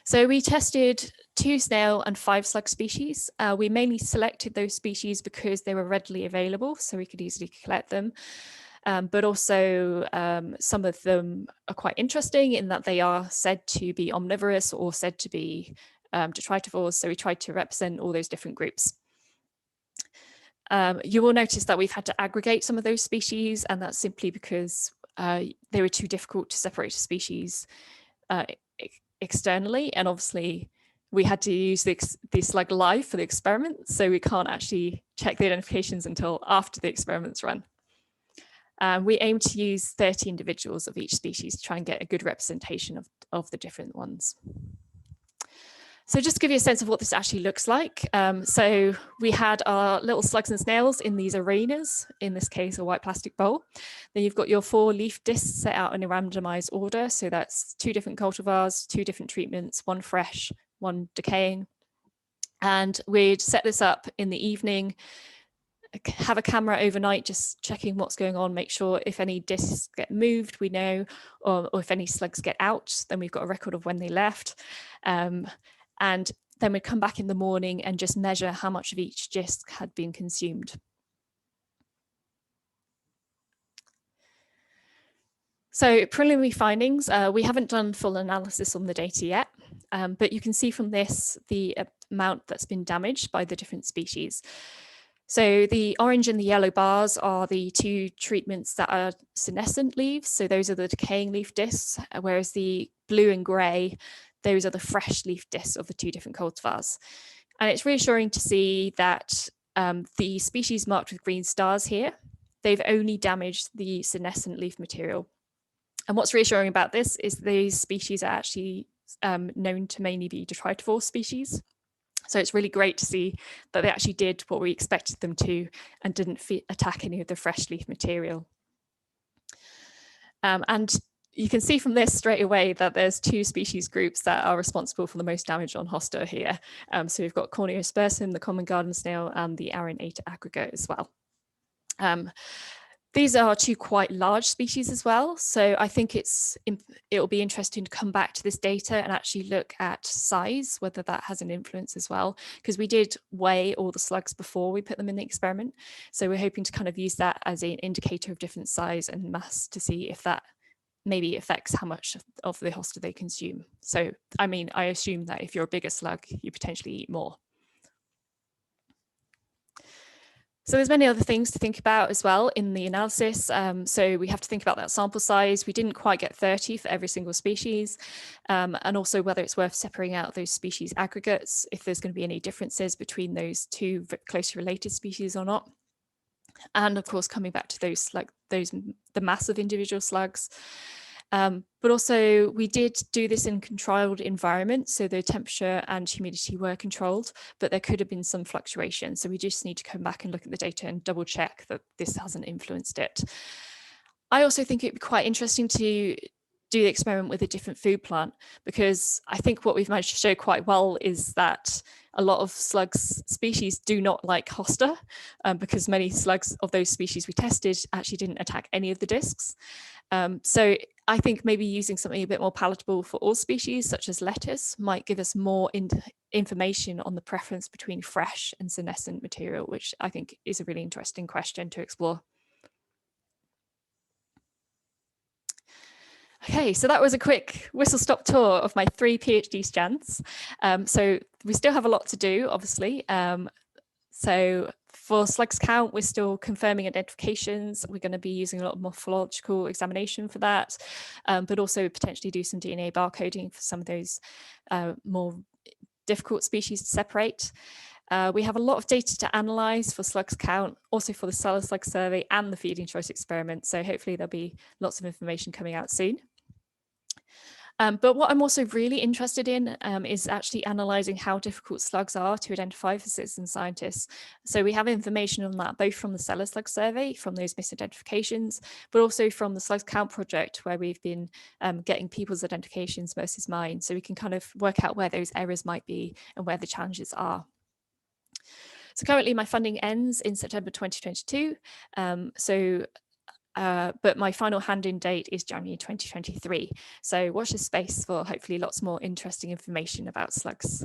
So we tested 2 snail and 5 slug species. We mainly selected those species because they were readily available, so we could easily collect them. But also some of them are quite interesting in that they are said to be omnivorous or said to be detritivores. So we tried to represent all those different groups. You will notice that we've had to aggregate some of those species, and that's simply because they were too difficult to separate species externally, and obviously we had to use the slug live for the experiment, so we can't actually check the identifications until after the experiment's run. We aim to use 30 individuals of each species to try and get a good representation of the different ones. So just to give you a sense of what this actually looks like. So we had our little slugs and snails in these arenas, in this case, a white plastic bowl. Then you've got your 4 leaf discs set out in a randomized order. So that's 2 different cultivars, 2 different treatments, 1 fresh, 1 decaying. And we'd set this up in the evening have a camera overnight, just checking what's going on, make sure if any discs get moved, we know, or if any slugs get out, then we've got a record of when they left. And then we'd come back in the morning and just measure how much of each disc had been consumed. So preliminary findings, we haven't done full analysis on the data yet, but you can see from this the amount that's been damaged by the different species. So the orange and the yellow bars are the two treatments that are senescent leaves. So those are the decaying leaf discs, whereas the blue and grey, those are the fresh leaf discs of the two different cultivars. And it's reassuring to see that the species marked with green stars here, they've only damaged the senescent leaf material. And what's reassuring about this is these species are actually known to mainly be detritivore species. So it's really great to see that they actually did what we expected them to and didn't attack any of the fresh leaf material. And you can see from this straight away that there's two species groups that are responsible for the most damage on Hosta here. So we've got Corneospersum, the common garden snail, and the Aranata aggregate as well. These are two quite large species as well. So I think it'll be interesting to come back to this data and actually look at size, whether that has an influence as well, because we did weigh all the slugs before we put them in the experiment. So we're hoping to kind of use that as an indicator of different size and mass to see if that maybe affects how much of the hosta they consume. So, I mean, I assume that if you're a bigger slug, you potentially eat more. So there's many other things to think about as well in the analysis. So we have to think about that sample size. We didn't quite get 30 for every single species, and also whether it's worth separating out those species aggregates, if there's going to be any differences between those two closely related species or not. And of course, coming back to those, like the mass of individual slugs. But also we did do this in controlled environment, so the temperature and humidity were controlled, but there could have been some fluctuation. So we just need to come back and look at the data and double check that this hasn't influenced it. I also think it'd be quite interesting to do the experiment with a different food plant, because I think what we've managed to show quite well is that a lot of slugs species do not like hosta, because many slugs of those species we tested actually didn't attack any of the discs. So I think maybe using something a bit more palatable for all species, such as lettuce, might give us more information on the preference between fresh and senescent material, which I think is a really interesting question to explore. Okay, so that was a quick whistle-stop tour of my 3 PhD strands. So we still have a lot to do, obviously. So for slugs count, we're still confirming identifications. We're going to be using a lot of morphological examination for that, but also potentially do some DNA barcoding for some of those more difficult species to separate. We have a lot of data to analyze for slugs count, also for the Cellar Slug survey and the feeding choice experiment. So hopefully there'll be lots of information coming out soon. But what I'm also really interested in is actually analysing how difficult slugs are to identify for citizen scientists. So we have information on that, both from the Cellar Slug survey, from those misidentifications, but also from the Slugs Count project, where we've been getting people's identifications versus mine. So we can kind of work out where those errors might be and where the challenges are. So currently my funding ends in September 2022. But my final hand-in date is January 2023. So watch this space for hopefully lots more interesting information about slugs.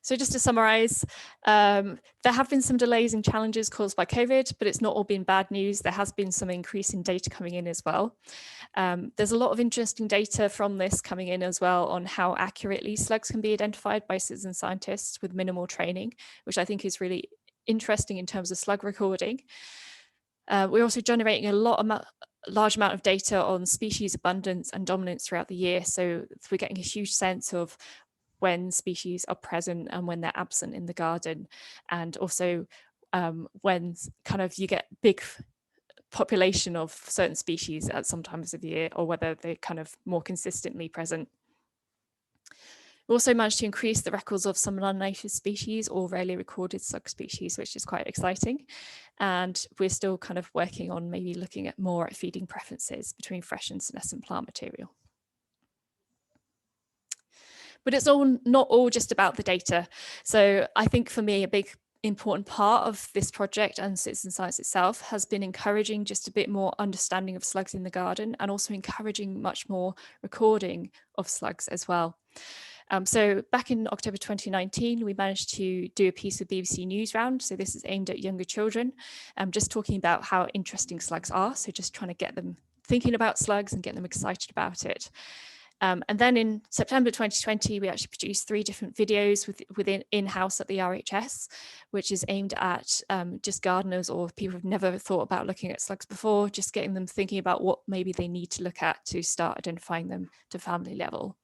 So just to summarize, there have been some delays and challenges caused by COVID, but it's not all been bad news. There has been some increase in data coming in as well. There's a lot of interesting data from this coming in as well on how accurately slugs can be identified by citizen scientists with minimal training, which I think is really interesting in terms of slug recording. We're also generating a large amount of data on species abundance and dominance throughout the year. So we're getting a huge sense of when species are present and when they're absent in the garden. And also when kind of you get big population of certain species at some times of the year, or whether they're kind of more consistently present. We also managed to increase the records of some non-native species or rarely recorded slug species, which is quite exciting. And we're still kind of working on maybe looking at more at feeding preferences between fresh and senescent plant material. But it's all not all just about the data. So I think for me, a big important part of this project and citizen science itself has been encouraging just a bit more understanding of slugs in the garden, and also encouraging much more recording of slugs as well. So back in October 2019, we managed to do a piece of BBC News Round. So this is aimed at younger children, just talking about how interesting slugs are. So just trying to get them thinking about slugs and get them excited about it. And then in September 2020, we actually produced 3 different videos within in-house at the RHS, which is aimed at just gardeners or people who've never thought about looking at slugs before, just getting them thinking about what maybe they need to look at to start identifying them to family level.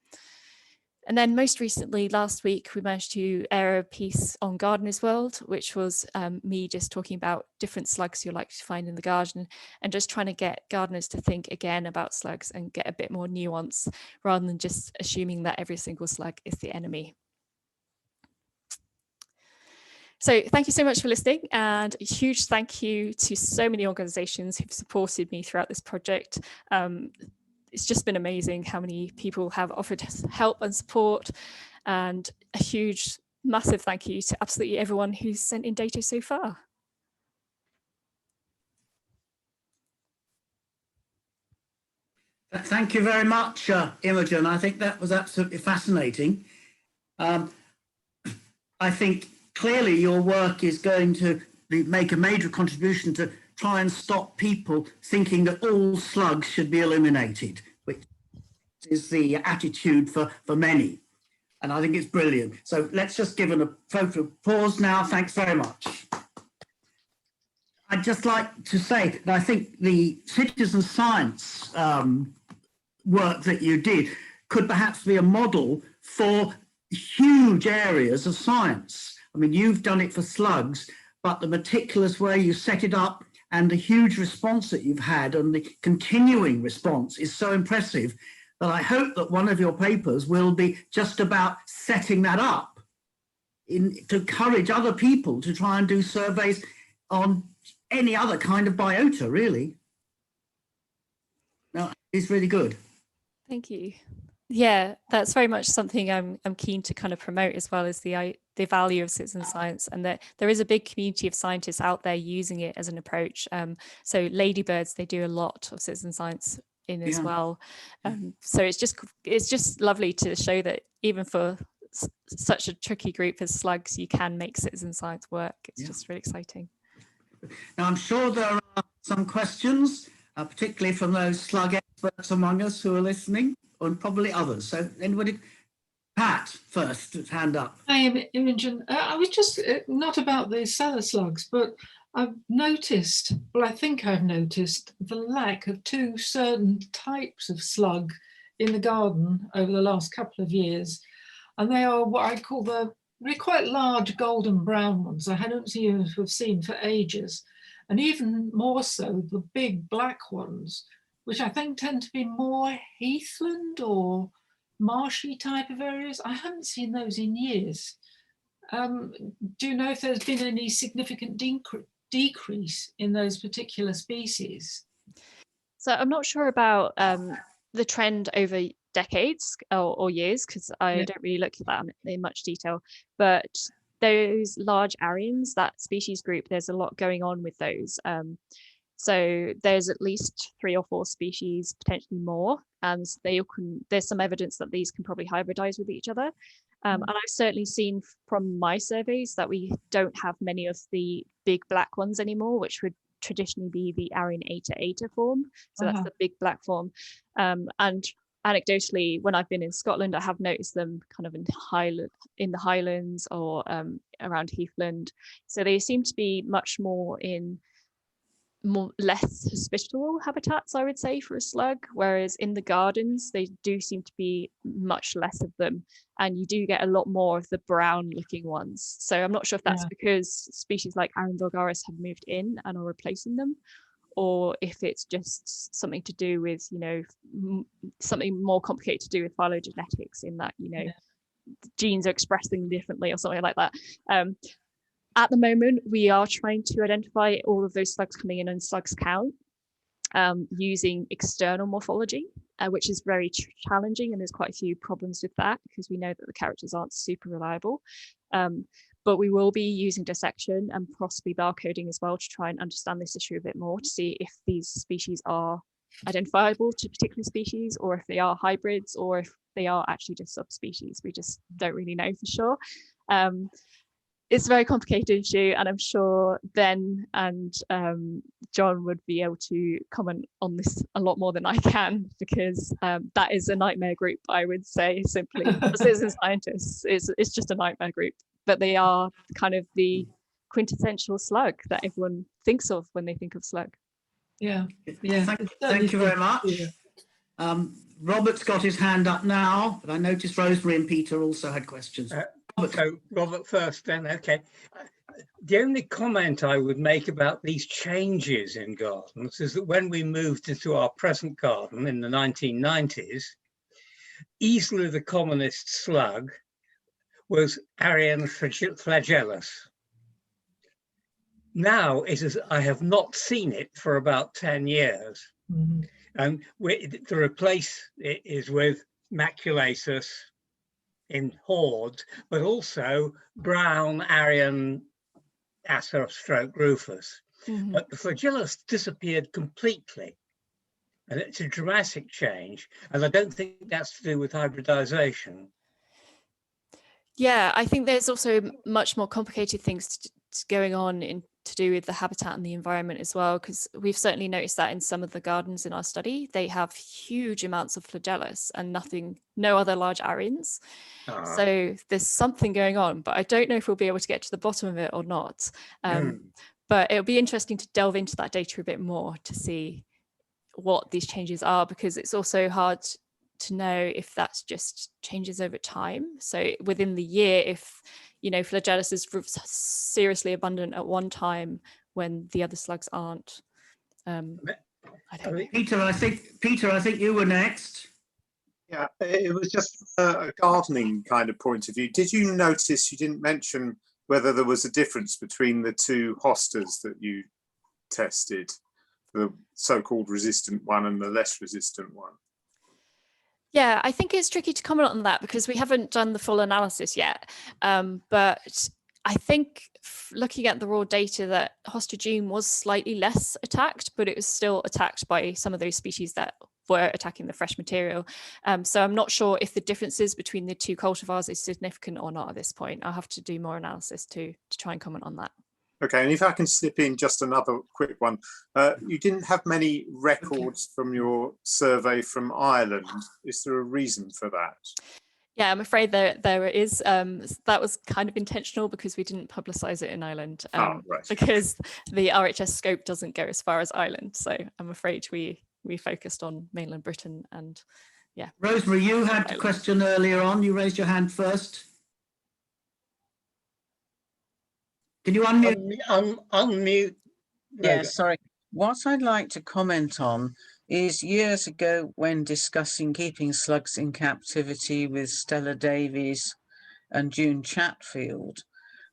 And then most recently, last week, we managed to air a piece on Gardener's World, which was me just talking about different slugs you're likely to find in the garden, and just trying to get gardeners to think again about slugs and get a bit more nuance, rather than just assuming that every single slug is the enemy. So thank you so much for listening, and a huge thank you to so many organisations who've supported me throughout this project. It's just been amazing how many people have offered help and support, and a huge, massive thank you to absolutely everyone who's sent in data so far. Thank you very much, Imogen. I think that was absolutely fascinating. I think clearly your work is going to make a major contribution to try and stop people thinking that all slugs should be eliminated, which is the attitude for many. And I think it's brilliant. So let's just give a photo pause now. Thanks very much. I'd just like to say that I think the citizen science work that you did could perhaps be a model for huge areas of science. I mean, you've done it for slugs, but the meticulous way you set it up and the huge response that you've had and the continuing response is so impressive that I hope that one of your papers will be just about setting that up to encourage other people to try and do surveys on any other kind of biota, really. No, it's really good. Thank you. Yeah, that's very much something I'm keen to kind of promote, as well as the value of citizen science, and that there is a big community of scientists out there using it as an approach. So ladybirds, they do a lot of citizen science in as well. So it's just lovely to show that even for such a tricky group as slugs, you can make citizen science work. It's just really exciting. Now, I'm sure there are some questions, particularly from those slug experts among us who are listening, and probably others. So anybody? Pat first, hand up. I am Imogen. I was just not about the cellar slugs, but I've noticed, well, I think I've noticed the lack of 2 certain types of slug in the garden over the last couple of years. And they are what I call they're quite large golden brown ones. I hadn't seen for ages. And even more so, the big black ones, which I think tend to be more heathland or marshy type of areas. I haven't seen those in years. Do you know if there's been any significant decrease in those particular species? So I'm not sure about the trend over decades or years, because I don't really look at that in much detail, but those large Arians, that species group, there's a lot going on with those. So there's at least 3 or 4 species, potentially more, and there's some evidence that these can probably hybridize with each other. And I've certainly seen from my surveys that we don't have many of the big black ones anymore, which would traditionally be the Arian Eta form. So that's the big black form. And anecdotally, when I've been in Scotland, I have noticed them kind of in the Highlands or around heathland. So they seem to be much more in less hospitable habitats, I would say, for a slug, whereas in the gardens they do seem to be much less of them, and you do get a lot more of the brown looking ones. So I'm not sure if that's because species like Arian vulgaris have moved in and are replacing them, or if it's just something to do with, you know, something more complicated to do with phylogenetics, in that, you know, genes are expressing differently or something like that. At the moment, we are trying to identify all of those slugs coming in and slugs count using external morphology. which is very challenging, and there's quite a few problems with that because we know that the characters aren't super reliable. But we will be using dissection and possibly barcoding as well to try and understand this issue a bit more, to see if these species are identifiable to particular species, or if they are hybrids, or if they are actually just subspecies. We just don't really know for sure. It's a very complicated issue, and I'm sure Ben and John would be able to comment on this a lot more than I can, because that is a nightmare group, I would say, simply. As citizen scientists, it's just a nightmare group, but they are kind of the quintessential slug that everyone thinks of when they think of slug. Yeah. Thank you very much. Robert's got his hand up now, but I noticed Rosemary and Peter also had questions. So Robert first then, okay. The only comment I would make about these changes in gardens is that when we moved into our present garden in the 1990s, easily the commonest slug was Arian flagellus. Now it is, I have not seen it for about 10 years. Mm-hmm. And to replace it is with maculatus in hordes, but also brown Arian Acer stroke rufus. Mm-hmm. But the flagellus disappeared completely. And it's a dramatic change. And I don't think that's to do with hybridization. Yeah, I think there's also much more complicated things going on to do with the habitat and the environment as well, because we've certainly noticed that in some of the gardens in our study, they have huge amounts of flagellus and no other large Arians. So there's something going on, but I don't know if we'll be able to get to the bottom of it or not. But it'll be interesting to delve into that data a bit more to see what these changes are, because it's also hard to know if that's just changes over time. So within the year, if flagellus is seriously abundant at one time when the other slugs aren't. I don't know. Peter, I think you were next. Yeah, it was just a gardening kind of point of view. Did you notice, you didn't mention whether there was a difference between the two hostas that you tested, the so-called resistant one and the less resistant one? Yeah, I think it's tricky to comment on that because we haven't done the full analysis yet. But I think looking at the raw data, that Hosta June was slightly less attacked, but it was still attacked by some of those species that were attacking the fresh material. So I'm not sure if the differences between the two cultivars is significant or not at this point. I'll have to do more analysis to try and comment on that. Okay, and if I can slip in just another quick one. You didn't have many records from your survey from Ireland. Is there a reason for that? Yeah, I'm afraid there is. That was kind of intentional because we didn't publicise it in Ireland, Right. because the RHS scope doesn't go as far as Ireland. So I'm afraid we focused on mainland Britain and yeah. Rosemary, you had a question earlier on. You raised your hand first. Can you unmute? Unmute. Yeah, sorry. What I'd like to comment on is years ago when discussing keeping slugs in captivity with Stella Davies and June Chatfield,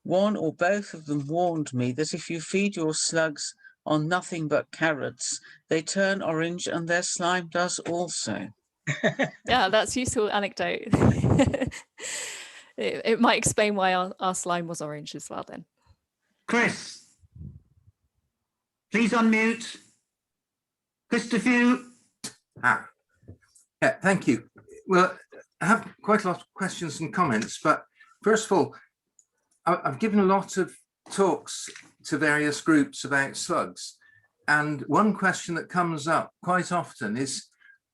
one or both of them warned me that if you feed your slugs on nothing but carrots, they turn orange and their slime does also. Yeah, that's a useful anecdote. It might explain why our slime was orange as well then. Chris, please unmute. Christopher. Yeah, thank you. Well, I have quite a lot of questions and comments, but first of all, I've given a lot of talks to various groups about slugs, and one question that comes up quite often is,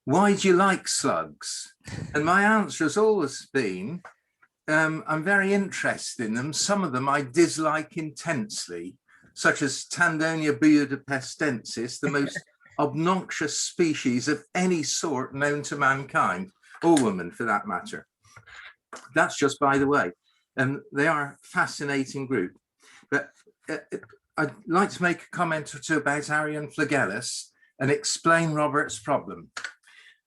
why do you like slugs? And my answer has always been, I'm very interested in them. Some of them I dislike intensely, such as Tandonia budapestensis, the most obnoxious species of any sort known to mankind, or woman for that matter. That's just by the way. And they are a fascinating group. But I'd like to make a comment or two about Arian flagellus and explain Robert's problem.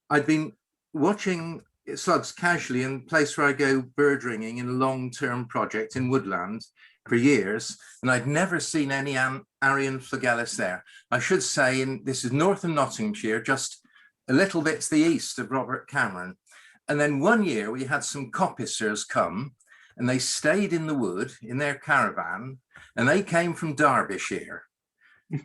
I've been watching slugs casually in the place where I go bird ringing in a long-term project in woodland for years, and I'd never seen any Arian flagellus there. I should say, this is north of Nottinghamshire, just a little bit to the east of Robert Cameron. And then one year we had some coppicers come and they stayed in the wood in their caravan, and they came from Derbyshire,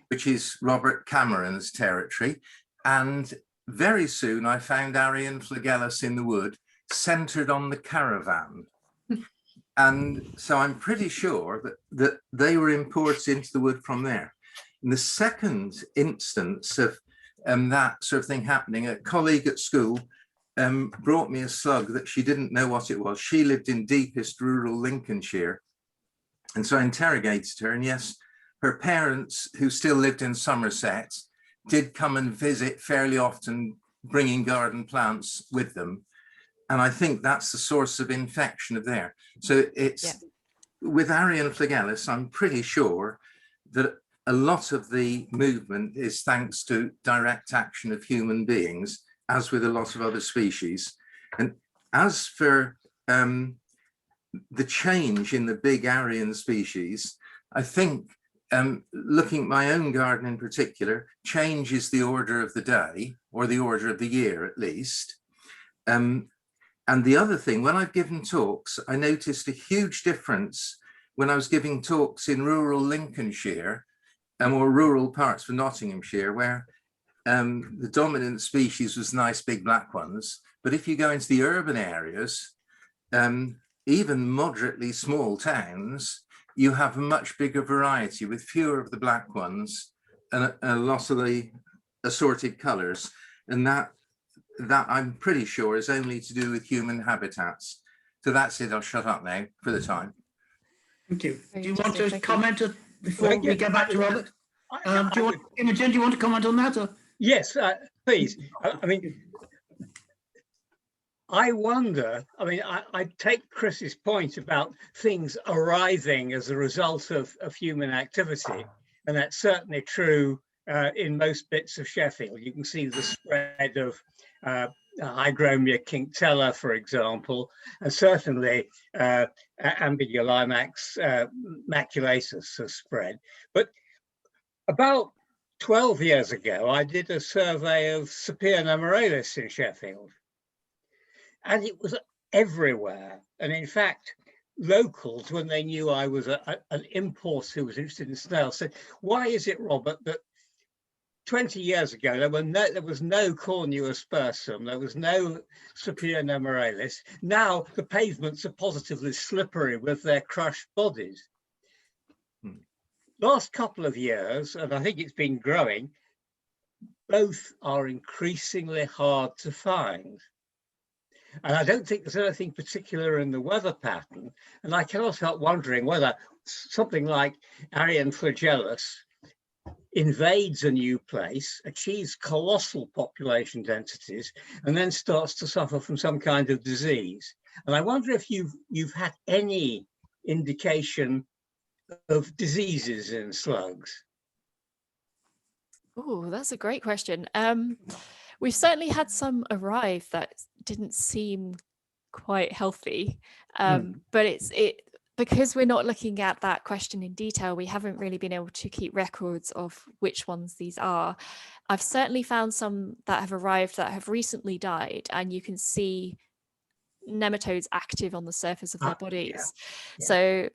which is Robert Cameron's territory. And very soon I found Arian flagellus in the wood, centered on the caravan. And so I'm pretty sure that they were imported into the wood from there. And the second instance of that sort of thing happening, a colleague at school brought me a slug that she didn't know what it was. She lived in deepest rural Lincolnshire. And so I interrogated her, and yes, her parents, who still lived in Somerset, did come and visit fairly often, bringing garden plants with them. And I think that's the source of infection of there. So it's with Arian flagellus, I'm pretty sure that a lot of the movement is thanks to direct action of human beings, as with a lot of other species. And as for the change in the big Arian species, I think looking at my own garden in particular, change is the order of the day, or the order of the year at least. And the other thing, when I've given talks, I noticed a huge difference when I was giving talks in rural Lincolnshire or rural parts of Nottinghamshire, where the dominant species was nice big black ones. But if you go into the urban areas, even moderately small towns, you have a much bigger variety with fewer of the black ones and a lot of the assorted colors. And that I'm pretty sure is only to do with human habitats. So that's it. I'll shut up now for the time. Thank you. Do you want to comment before we go back to Robert? Imogen, do you want to comment on that? Or? Yes, please. I mean, I wonder, I mean, I take Chris's point about things arriving as a result of human activity, and that's certainly true in most bits of Sheffield. You can see the spread of Hygromia quinctella, for example, and certainly Ambigulimax maculatus has spread. But about 12 years ago, I did a survey of Sapir nemoralis in Sheffield, and it was everywhere. And in fact, locals, when they knew I was an importer who was interested in snails, said, "Why is it, Robert, that 20 years ago there was no Cornuospersum, there was no Sapir nemoralis. Now the pavements are positively slippery with their crushed bodies." Last couple of years, and I think it's been growing, both are increasingly hard to find. And I don't think there's anything particular in the weather pattern. And I cannot help wondering whether something like Arian flagellus invades a new place, achieves colossal population densities, and then starts to suffer from some kind of disease. And I wonder if you've had any indication of diseases in slugs. Oh, that's a great question. We've certainly had some arrive that didn't seem quite healthy, but because we're not looking at that question in detail, we haven't really been able to keep records of which ones these are. I've certainly found some that have arrived that have recently died, and you can see nematodes active on the surface of their bodies. Yeah. So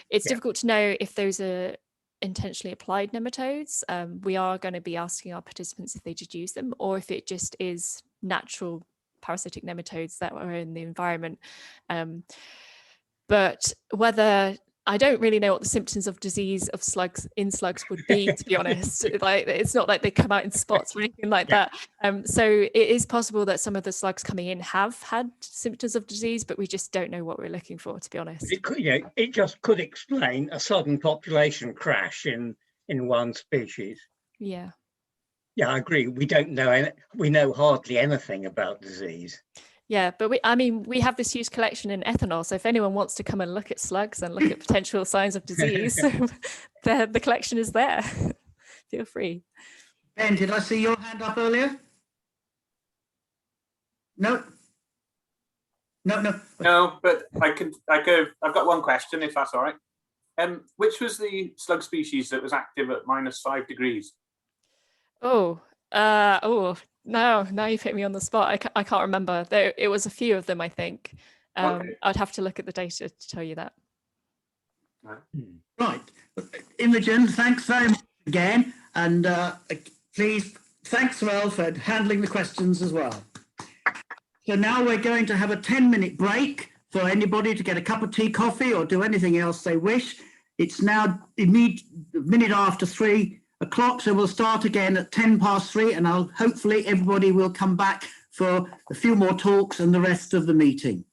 it's difficult to know if those are intentionally applied nematodes. We are going to be asking our participants if they did use them, or if it just is natural parasitic nematodes that are in the environment. But whether, I don't really know what the symptoms of disease of slugs would be, to be honest. Like, it's not like they come out in spots or anything like that. So it is possible that some of the slugs coming in have had symptoms of disease, but we just don't know what we're looking for, to be honest. It could, it just could explain a sudden population crash in one species. Yeah. Yeah, I agree. We don't know, we know hardly anything about disease. Yeah, but we have this huge collection in ethanol. So if anyone wants to come and look at slugs and look at potential signs of disease, the collection is there. Feel free. Ben, did I see your hand up earlier? No. No, but I've got one question, if that's all right. Which was the slug species that was active at -5 degrees? No, now you put me on the spot. I can't remember. It was a few of them, I think. Okay. I'd have to look at the data to tell you that. Right. Imogen, thanks very much again. And please, thanks, Ralph, for handling the questions as well. So now we're going to have a 10-minute break for anybody to get a cup of tea, coffee, or do anything else they wish. It's now a minute after 3 o'clock, so we'll start again at 3:10, and hopefully everybody will come back for a few more talks and the rest of the meeting.